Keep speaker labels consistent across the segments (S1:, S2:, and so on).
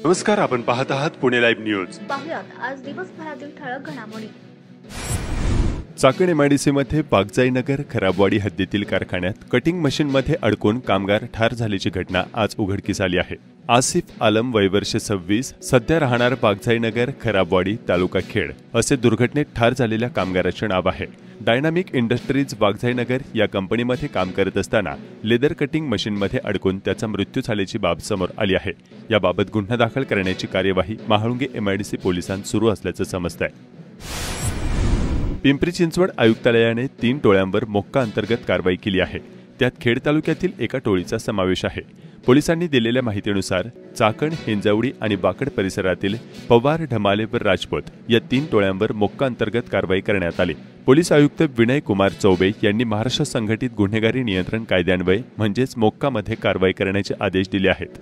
S1: नमस्कार, आपण पाहत आहात पुणे लाईव्ह न्यूज।
S2: पाहुयात आज दिवसभरातील ठळक घडामोडी।
S1: चाकण MIDC मध्ये बागजाईनगर खराबवाडी हद्दीतील कारखान्यात कटिंग मशीनमध्ये अडकून कामगार ठार झाल्याची घटना आज उघडकीस आली आहे। आसिफ आलम वय वर्ष 26 सध्या राहणार बागजाईनगर खराबवाडी तालुका खेड असे दुर्घटनेत ठार झालेल्या कामगाराचे नाव आहे। डायनामिक इंडस्ट्रीज बागजाईनगर या कंपनीमध्ये काम करत असताना लेदर कटिंग मशीनमध्ये अडकून त्याचा मृत्यू झाल्याची बाब समोर आली आहे। याबाबत गुन्हा दाखल करण्याची कार्यवाही महाळुंगे MIDC पोलिसांत सुरू असल्याचं समजतंय। पिंपरी चिंचवड आयुक्तालयाने 3 टोळ्यांवर मोक्का अंतर्गत कारवाई केली आहे। त्यात खेड तालुक्यातील एका टोळीचा समावेश आहे। पोलिसांनी दिलेल्या माहितीनुसार चाकण, हिंजवडी आणि बाकड परिसरातील पवार, ढमाले व राजपूत या 3 टोळ्यांवर मोक्का अंतर्गत कारवाई करण्यात आली। पोलीस आयुक्त विनय कुमार चौबे यांनी महाराष्ट्र संघटित गुन्हेगारी नियंत्रण कायद्यान्वये म्हणजेच मोक्कामध्ये कारवाई करण्याचे आदेश दिले आहेत।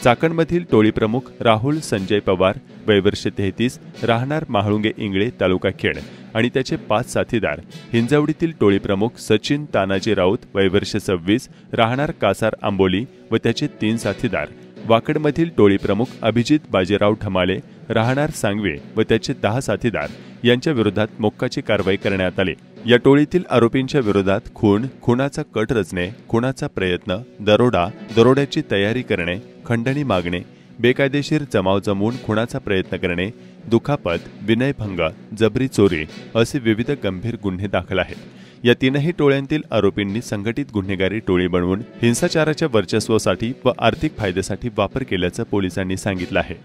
S1: चाकणमधील टोळी प्रमुख राहुल संजय पवार वय वर्ष 33 राहणार महाळुंगे इंगळे तालुका खेड आणि त्याचे 5 साथीदार, हिंजवडीतील टोळी प्रमुख सचिन तानाजी राऊत वय वर्ष 26 राहणार कासार आंबोली व त्याचे 3 साथीदार, वाकडमधील टोळी प्रमुख अभिजित बाजीराव ढमाले राहणार सांगवे व त्याचे 10 साथीदार यांच्या विरोधात मोक्काची कारवाई करण्यात आली। या टोळीतील आरोपींच्या विरोधात खून, खुनाचा कट रचणे, खुनाचा प्रयत्न, दरोडा, दरोड्याची तयारी करणे, खंडणी मागणे, बेकायदेशीर जमाव जमवून खुनाचा प्रयत्न करणे, दुखापत, विनयभंग, जबरी चोरी असे विविध गंभीर गुन्हे दाखल आहेत। या 3ही टोळ्यांतील आरोपींनी संघटित गुन्हेगारी टोळी बनवून हिंसाचाराच्या वर्चस्वासाठी व आर्थिक फायद्यासाठी वापर केल्याचं पोलिसांनी सांगितलं आहे।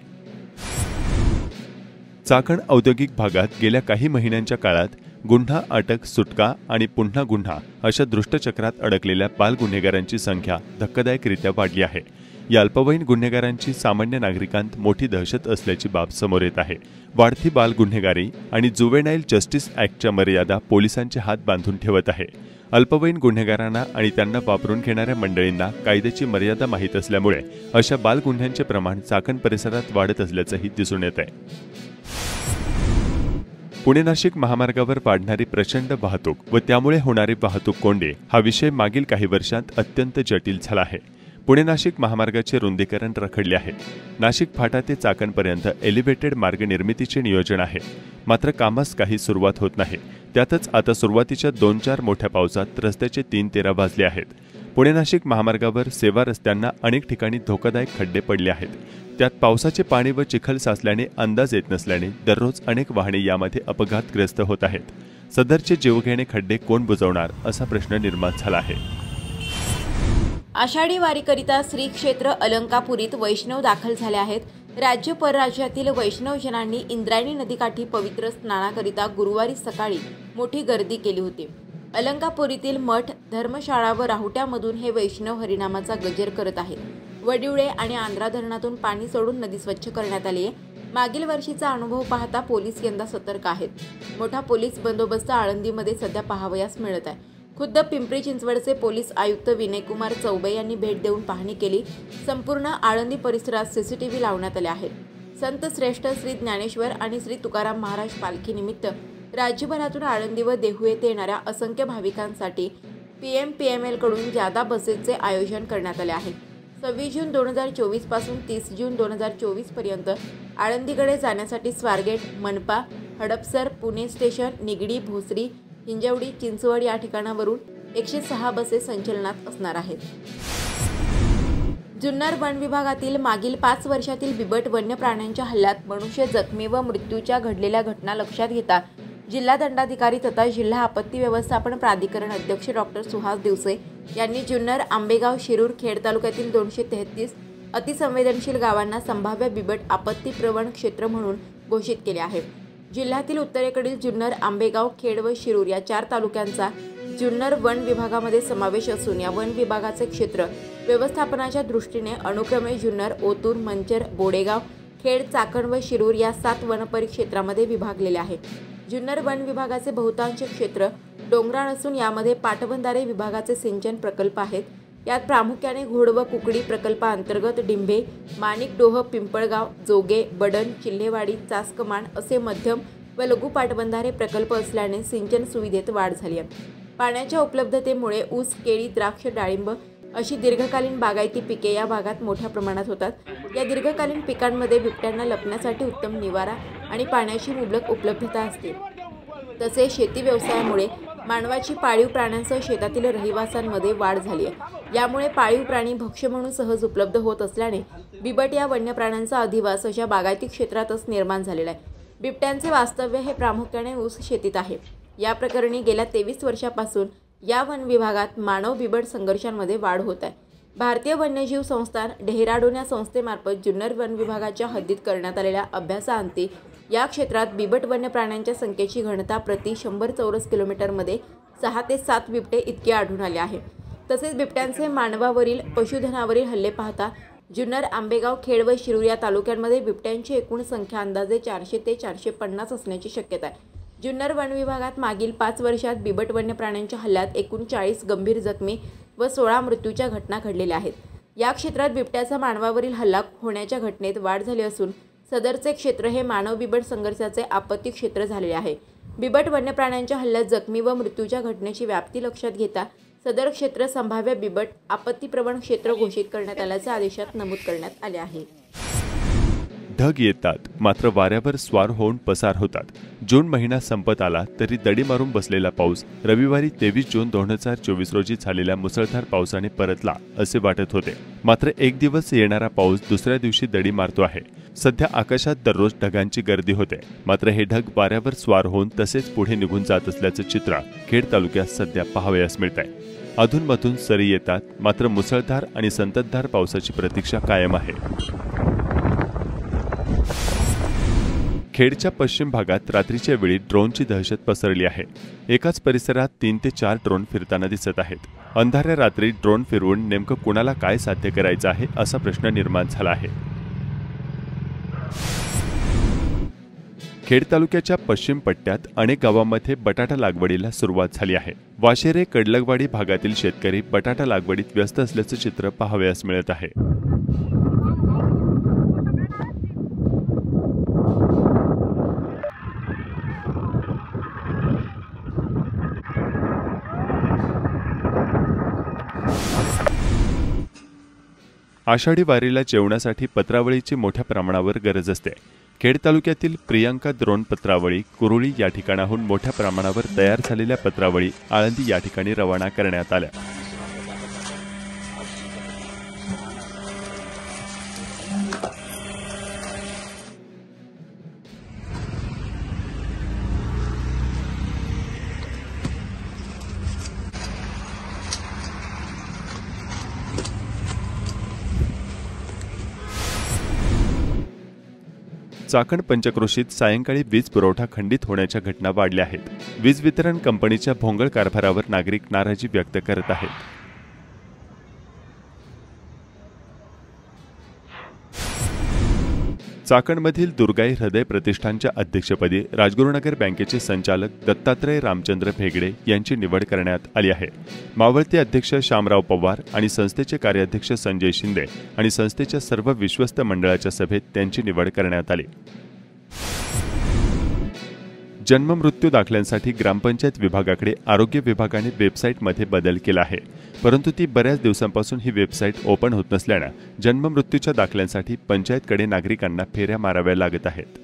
S1: चाकण औद्योगिक भागात गेल्या काही महिन्यांच्या काळात गुन्हा, अटक, सुटका आणि पुन्हा गुन्हा अशा दुष्टचक्रात अडकलेल्या बाल गुन्हेगारांची संख्या धक्कादायकरित्या वाढली आहे। या अल्पवयीन गुन्हेगारांची सामान्य नागरिकांत मोठी दहशत असल्याची बाब समोर येत आहे। वाढती बाल गुन्हेगारी आणि जुवेनाईल जस्टिस ॲक्टच्या मर्यादा पोलिसांचे हात बांधून ठेवत आहे। अल्पवयीन गुन्हेगारांना आणि त्यांना वापरून घेणाऱ्या मंडळींना कायद्याची मर्यादा माहीत असल्यामुळे अशा बाल गुन्ह्यांचे प्रमाण चाकण परिसरात वाढत असल्याचंही दिसून येत आहे। पुणे नाशिक महामार्गावर वाढणारी प्रचंड वाहतूक व त्यामुळे होणारे वाहतूक कोंडी हा विषय मागील काही वर्षांत अत्यंत जटिल झाला आहे। पुणे नाशिक महामार्गाचे रुंदीकरण रखडले आहे। नाशिक फाटा ते चाकणपर्यंत एलिव्हेटेड मार्ग निर्मितीचे नियोजन आहे, मात्र कामास काही सुरुवात होत नाही। त्यातच आता सुरुवातीच्या 2-4 मोठ्या पावसात रस्त्याचे 3-13 वाजले आहेत। पुणे नाशिक महामार्गावर सेवा रस्त्यांना अनेक ठिकाणी धोकादायक खड्डे पडले आहेत। त्यात पावसाचे पाणी व चिखल साचल्याने अंदाज येत नसल्याने दररोज अनेक वाहने यामध्ये अपघातग्रस्त होत आहेत। सदरचे जीवघेणे खड्डे कोण बुजवणार असा प्रश्न निर्माण झाला आहे।
S3: आषाढी वारीकरिता श्री क्षेत्र अलंकापुरीत वैष्णव दाखल झाले आहेत। राज्य परराज्यातील वैष्णवजनांनी इंद्रायणी नदीकाठी पवित्र स्नानाकरिता गुरुवारी सकाळी मोठी गर्दी केली होती। अलंकापुरीतील मठ, धर्मशाळा व राहुट्यामधून हे वैष्णव हरिनामाचा गजर करत आहेत। वडिवळे आणि आंध्रा धरणातून पाणी सोडून नदी स्वच्छ करण्यात आली आहे। मागील वर्षीचा अनुभव पाहता पोलीस यंदा सतर्क आहेत। मोठा पोलीस बंदोबस्त आळंदीमध्ये सध्या पाहावयास मिळत आहे। खुद्द पिंपरी चिंचवडचे पोलीस आयुक्त विनय कुमार चौबे यांनी भेट देऊन पाहणी केली। संपूर्ण आळंदी परिसरात CCTV लावण्यात आले आहेत। संत श्रेष्ठ श्री ज्ञानेश्वर आणि श्री तुकाराम महाराज पालखी निमित्त राज्यभरातून आळंदी व देहू येथे येणाऱ्या असंख्य भाविकांसाठी PMPML कडून जादा बसेसचे आयोजन करण्यात आले आहे। 26 जून 2024 पासून 30 जून 2024 पर्यंत आळंदीकडे जाण्यासाठी स्वारगेट, मनपा, हडपसर, पुणे स्टेशन, निगडी, भोसरी, हिंजवडी, चिंचवड या ठिकाणावरून 106 बसेस संचलनात असणार आहेत। जुन्नर वन विभागातील मागील 5 वर्षातील बिबट वन्य प्राण्यांच्या हल्ल्यात मनुष्य जखमी व मृत्यूच्या घडलेल्या घटना लक्षात घेता जिल्हा दंडाधिकारी तथा जिल्हा आपत्ती व्यवस्थापन प्राधिकरण अध्यक्ष डॉक्टर सुहास दिवसे यांनी जुन्नर, आंबेगाव, शिरूर, खेड तालुक्यातील 233 अतिसंवेदनशील गावांना संभाव्य बिबट आपत्ती प्रवण क्षेत्र म्हणून घोषित केले आहे। जिल्ह्यातील उत्तरेकडील जुन्नर, आंबेगाव, खेड व शिरूर या 4 तालुक्यांचा जुन्नर वन विभागामध्ये समावेश असून या वन विभागाचे क्षेत्र व्यवस्थापनाच्या दृष्टीने अनुक्रमे जुन्नर, ओतूर, मंचर, बोडेगाव, खेड, चाकण व शिरूर या 7 वनपरिक्षेत्रामध्ये विभागलेले आहे। जुन्नर वन विभागाचे बहुतांश क्षेत्र डोंगराळ असून यामध्ये पाटबंधारे विभागाचे सिंचन प्रकल्प आहेत। यात प्रामुख्याने घोड व कुकडी प्रकल्पाअंतर्गत डिंभे, माणिकडोह, पिंपळगाव, जोगे, बडण, चिल्हेवाडी, चासकमान असे मध्यम व लघु पाटबंधारे प्रकल्प असल्याने सिंचन सुविधेत वाढ झाली आहे। पाण्याच्या उपलब्धतेमुळे ऊस, केळी, द्राक्ष, डाळिंब अशी दीर्घकालीन बागायती पिके या भागात मोठ्या प्रमाणात होतात। या दीर्घकालीन पिकांमध्ये बिबट्यांना लपण्यासाठी उत्तम निवारा आणि पाण्याची मुबलक उपलब्धता असते। तसेच शेती व्यवसायामुळे मानवाची पाळीव प्राण्यांसह शेतातील रहिवासांमध्ये वाढ झाली आहे। यामुळे पाळीव प्राणी भक्ष्य म्हणून सहज उपलब्ध होत असल्याने बिबट या वन्य प्राण्यांचा अधिवास अशा बागायती क्षेत्रातच निर्माण झालेला आहे। बिबट्यांचे वास्तव्य हे प्रामुख्याने ऊस शेतीत आहे। या प्रकरणी गेल्या 23 वर्षापासून या वन विभागात मानव बिबट संघर्षांमध्ये वाढ होत आहे। भारतीय वन्यजीव संस्थान डेहराडून या संस्थेमार्फत जुन्नर वन विभागाच्या हद्दीत करण्यात आलेल्या अभ्यासाअंती या क्षेत्रात बिबट वन्य प्राण्यांच्या संख्येची घनता प्रति 100 चौरस किलोमीटरमध्ये 6 ते 7 बिबटे इतके आढळून आले आहे। तसेच बिबट्यांचे मानवावरील पशुधनावरील हल्ले पाहता जुन्नर, आंबेगाव, खेड व शिरूर या तालुक्यांमध्ये बिबट्यांची एकूण संख्या अंदाजे 400 ते 450 असण्याची शक्यता आहे। जुन्नर वन विभागात मागील 5 वर्षात बिबट वन्य प्राण्यांच्या हल्ल्यात एकूण 40 गंभीर जखमी व 16 मृत्यूच्या घटना घडलेल्या आहेत। या क्षेत्रात बिबट्याचा मानवावरील हल्ला होण्याच्या घटनेत वाढ झाली असून सदरचे क्षेत्र हे मानव बिबट संघर्षाचे आपत्ती क्षेत्र झालेले आहे। बिबट वन्य प्राण्यांच्या हल्ल्यात जखमी व मृत्यूच्या घटनेची व्याप्ती लक्षात घेता सदर क्षेत्र संभाव्य बिबट आपत्तीप्रवण क्षेत्र घोषित करण्यात आल्याचे आदेशात नमूद करण्यात आले आहे।
S1: ढग येतात मात्र वाऱ्यावर स्वार होऊन पसार होतात। जून महिना संपत आला तरी दडी मारून बसलेला पाऊस रविवारी 23 जून 2024 रोजी झालेल्या मुसळधार पावसाने परतला असे वाटत होते। मात्र एक दिवस येणारा पाऊस दुसऱ्या दिवशी दडी मारतो आहे। सध्या आकाशात दररोज ढगांची गर्दी होते, मात्र हे ढग वाऱ्यावर स्वार होऊन तसेच पुढे निघून जात असल्याचे चित्र खेड तालुक्यात सध्या पाहावयास मिळत आहे। अधूनमधून सरी येतात, मात्र मुसळधार आणि संततधार पावसाची प्रतीक्षा कायम आहे। खेडच्या पश्चिम भागात रात्रीच्या वेळी ड्रोनची दहशत पसरली आहे। एकाच परिसरात 3 ते 4 ड्रोन फिरताना दिसत आहेत। अंधाऱ्या रात्री ड्रोन फिरवून नेमकं कुणाला काय साध्य करायचं आहे असा प्रश्न निर्माण झाला आहे। खेड तालुक्याच्या पश्चिम पट्ट्यात अनेक गावांमध्ये बटाटा लागवडीला सुरुवात झाली आहे। वाशेरे, कडलगवाडी भागातील शेतकरी बटाटा लागवडीत व्यस्त असल्याचे चित्र पाहावयास मिळत आहे। आषाढी वारीला जेवणासाठी पत्रावळीची मोठ्या प्रमाणावर गरज असते। खेड तालुक्यातील प्रियांका द्रोण पत्रावळी कुरुळी या ठिकाणाहून मोठ्या प्रमाणावर तयार झालेल्या पत्रावळी आळंदी या ठिकाणी रवाना करण्यात आल्या। चाकण पंचक्रोशीत सायंकाळी वीज पुरवठा खंडित होण्याच्या घटना वाढल्या आहेत। वीज वितरण कंपनीच्या भोंगळ कारभारावर नागरिक नाराजी व्यक्त करत आहेत। चाकणमधील दुर्गाई हृदय प्रतिष्ठानच्या अध्यक्षपदी राजगुरुनगर बँकेचे संचालक दत्तात्रय रामचंद्र भेगडे यांची निवड करण्यात आली आहे। मावळते अध्यक्ष शामराव पवार आणि संस्थेचे कार्याध्यक्ष संजय शिंदे आणि संस्थेच्या सर्व विश्वस्त मंडळाच्या सभेत त्यांची निवड करण्यात आली। जन्म मृत्यू दाखल्यांसाठी ग्रामपंचायत विभागाकडे आरोग्य विभागाने वेबसाईटमध्ये बदल केला आहे, परंतु ती बऱ्याच दिवसांपासून ही वेबसाईट ओपन होत नसल्याने जन्म मृत्यूच्या दाखल्यांसाठी पंचायतकडे नागरिकांना फेऱ्या माराव्या लागत आहेत।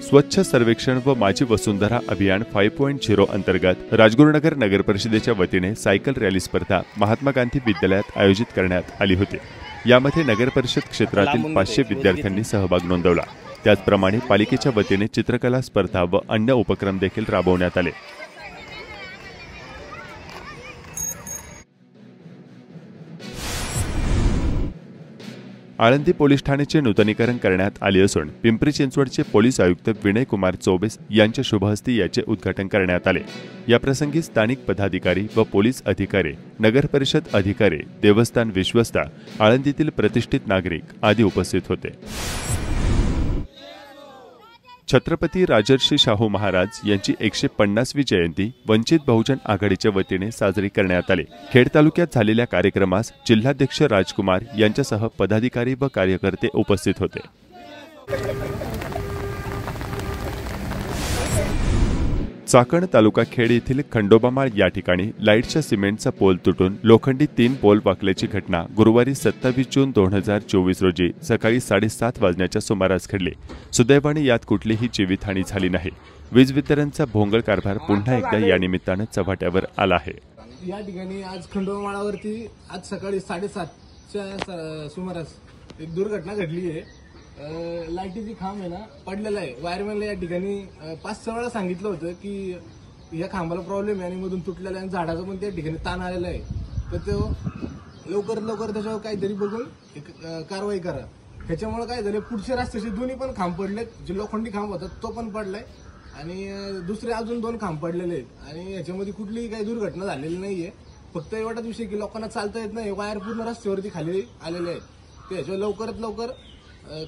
S1: स्वच्छ सर्वेक्षण व माझी वसुंधरा अभियान 5.0 अंतर्गत राजगुरुनगर नगर परिषदेच्या वतीने सायकल रॅली स्पर्धा महात्मा गांधी विद्यालयात आयोजित करण्यात आली होती। यामध्ये नगर परिषद क्षेत्रातील 500 विद्यार्थ्यांनी सहभाग नोंदवला। त्याचप्रमाणे पालिकेच्या वतीने चित्रकला स्पर्धा व अन्य उपक्रम देखील राबवण्यात आले। आळंदी पोलीस ठाण्याचे नूतनीकरण करण्यात आले असून पिंपरी चिंचवडचे पोलीस आयुक्त विनय कुमार चौबे यांच्या शुभहस्ते याचे उद्घाटन करण्यात आले। याप्रसंगी स्थानिक पदाधिकारी व पोलीस अधिकारी, नगर परिषद अधिकारी, देवस्थान विश्वस्त, आळंदीतील प्रतिष्ठित नागरिक आदी उपस्थित होते। छत्रपती राजर्षी शाहू महाराज यांची 150वी जयंती वंचित बहुजन आघाडीच्या वतीने साजरी करण्यात आली। खेड तालुक्यात झालेल्या कार्यक्रमास जिल्हाध्यक्ष राजकुमार यांच्यासह पदाधिकारी व कार्यकर्ते उपस्थित होते। चाकण तालुका खेड येथील खंडोबामाळ या ठिकाणी लाईटच्या सिमेंटचा पोल तुटून लोखंडी 3 पोल वाकल्याची घटना गुरुवारी 27 जून 2024 रोजी सकाळी 7:30 वाजण्याच्या सुमारास घडली। सुदैवाने यात कुठलीही जीवितहानी झाली नाही। वीज वितरणचा भोंगळ कारभार पुन्हा एकदा या निमित्तानं चव्हाट्यावर आला आहे।
S4: या ठिकाणी आज खंडोबामाळावरती आज सकाळी 7:30च्या सुमारास एक दुर्घटना घडली आहे। लाईटीची खांब आहे ना पडलेला आहे। वायरमॅनला या ठिकाणी 5-6 वेळा सांगितलं होतं की या खांबाला प्रॉब्लेम आहे आणि मधून तुटलेला आहे आणि झाडाचा पण त्या ठिकाणी ताण आलेला आहे, तर तो लवकरात लवकर त्याच्यावर काहीतरी बघून कारवाई करा। ह्याच्यामुळे काय झालं, पुढच्या रस्त्याचे दोन्ही पण खांब पडलेत, जे लोखंडी खांब होता तो पण पडलाय आणि दुसरे अजून 2 खांब पडलेले आहेत आणि याच्यामध्ये कुठलीही काही दुर्घटना झालेली नाहीये। फक्त एवढाच विषय की लोकांना चालता येत नाही, वायर पूर्ण रस्त्यावरती खाली आलेले आहेत, ते ह्याच्यावर लवकरात लवकर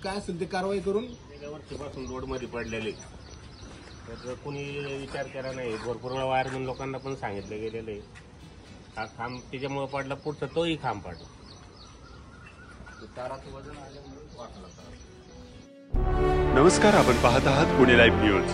S4: काय असेल ते कारवाई करून
S5: त्याच्यावरतीपासून रोडमध्ये पडलेले तर कोणी विचार केला नाही। भरपूर वेळा वायरमॅन लोकांना पण सांगितलं गेलेलं आहे, हा खांब त्याच्यामुळे पडला, पुढचा तोही खांब पडला, ताराचं वजन आल्यामुळे वाटलं।
S1: नमस्कार, आपण पाहत आहात पुणे लाईव्ह न्यूज।